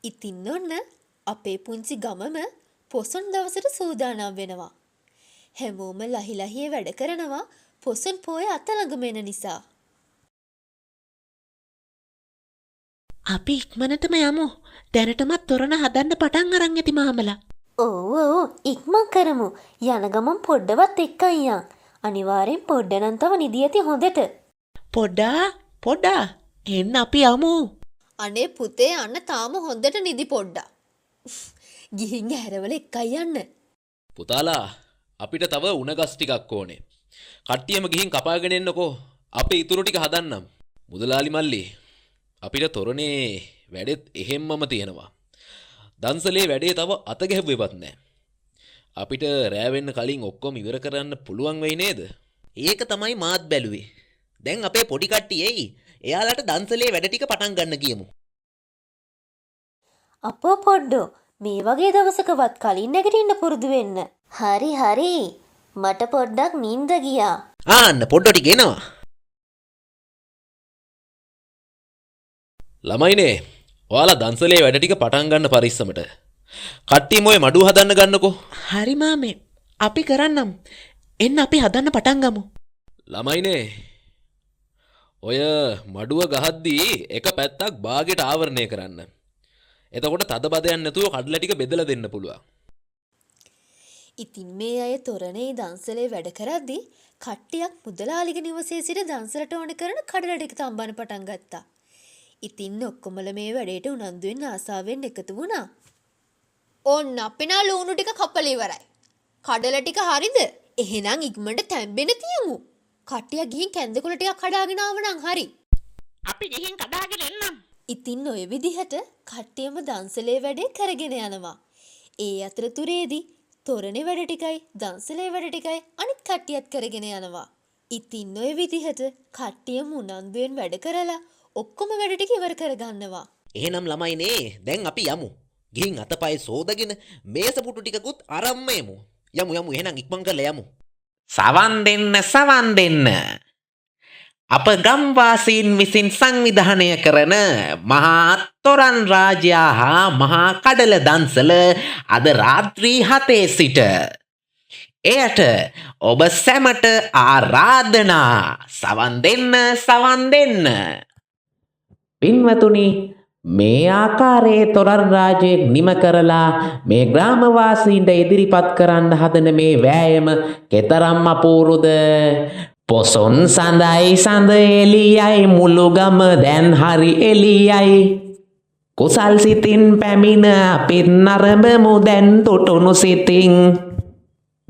ඉතින් ඔන්න අපේ පුංචි ගමම පොසොන් දවසට සූදානම් වෙනවා. හැමෝම ලහිලහියේ වැඩ කරනවා පොසොන් පෝය අත ළඟම එන නිසා. අපි ඉක්මනටම යමු. දැනටමත් තොරණ හදන්න පටන් අරන් ඇති මාමලා. ඔව් ඉක්මන් කරමු. යන ගමන් පොඩ්ඩවත් එක්කන් යන්. අනිවාර්යෙන් පොඩ්ඩ නම් තව නිදි ඇති හොඳට. පොඩ්ඩා එන්න අපි යමු. අනේ පුතේ අන්න තාම හොඳට නිදි පොඩ්ඩා. ගිහින් ඇරවල එක්කයි යන්න. පුතාලා අපිට තව උණ ගස් ටිකක් ඕනේ. කට්ටියම ගිහින් කපාගෙන එන්නකෝ. අපේ ඉතුරු ටික හදන්නම්. මුදලාලි මල්ලි අපිට තොරණේ වැඩෙත් එහෙම්මම තියෙනවා. දන්සලේ වැඩේ තව අත ගැහුවෙවත් නැහැ. අපිට රෑ වෙන්න කලින් ඔක්කොම ඉවර කරන්න පුළුවන් වෙයි නේද? ඒක තමයි මාත් බැලුවේ. දැන් අපේ පොඩි කට්ටියයි එයාලට දන්සලේ වැඩ ටික පටන් ගන්න කියමු. අපෝ පොඩ්ඩෝ මේ වගේ දවසකවත් කලින් නැගිටින්න පුරුදු වෙන්න. හරි. මට පොඩ්ඩක් නිින්ද ගියා. ආන්න පොඩ්ඩෝ ටික එනවා. ළමයිනේ ඔයාලා දන්සලේ වැඩ ටික පටන් ගන්න පරිස්සමට. කට්ටියම ඔය මඩුව හදන්න ගන්නකෝ. හරි මාමේ. අපි කරන්නම්. එන්න අපි හදන්න පටන් ගමු. ළමයිනේ ඔය මඩුව ගහද්දී එක පැත්තක් බාගෙට ආවරණය කරන්න. එතකොට තද බදයක් නැතුව කඩලා ටික බෙදලා දෙන්න පුළුවන්. ඉතින් මේ අය තොරණේ දන්සලේ වැඩ කරද්දී කට්ටියක් මුදලාලිගේ නිවසේ සිට දන්සලට ඕන කරන කඩල ටික තම්බන්න පටන් ගත්තා. ඉතින් ඔක්කොමල මේ වැඩේට උනන්දුවෙන් ආසාවෙන් එකතු වුණා. ඕන්න අපි නා ලුණු ටික කපලා ඉවරයි. කඩල ටික හරිද? එහෙනම් ඉක්මනට තැම්බෙන්න තියමු. කට්ටිය ගිහින් කැන්දකුල ටිකක් කඩාගෙන ආවනම් හරි. අපි ගිහින් කඩාගෙන එන්නම්. ඉතින් ඔය විදිහට කට්ටියම දන්සලේ වැඩේ කරගෙන යනවා. ඒ අතරතුරේදී තොරණේ වැඩ ටිකයි දන්සලේ වැඩ ටිකයි අනිත් කට්ටියත් කරගෙන යනවා. ඉතින් ඔය විදිහට කට්ටියම උනන්දුවෙන් වැඩ කරලා ඔක්කොම වැඩ ටික ඉවර කරගන්නවා. එහෙනම් ළමයිනේ දැන් අපි යමු. ගිහින් අතපය සෝදගෙන මේස පුටු ටිකකුත් අරම්ම යමු. යමු එහෙනම් ඉක්මන් කරලා යමු. සවන් දෙන්න. අප ගම්වාසීන් විසින් සංවිධානය කරන මහා තොරන් රාජයා හා මහා කඩල දන්සල අද රාත්‍රී 7 සිට. එයට ඔබ සැමට ආරාධනා. සවන් දෙන්න. පින්වතුනි මේ ආකාරයේ තොරන් රාජයෙක් නිම කරලා මේ ග්‍රාමවාසීන්ට ඉදිරිපත් කරන්න හදන මේ වෑයම කෙතරම් අපූරුද. පොසොන් සඳ එළියයි මුළු ගම දැන් හරි එළියයි. කුසල් සිතින් පැමිණ අපිත් නරඹමු දැන් තොටුණු සිතින්.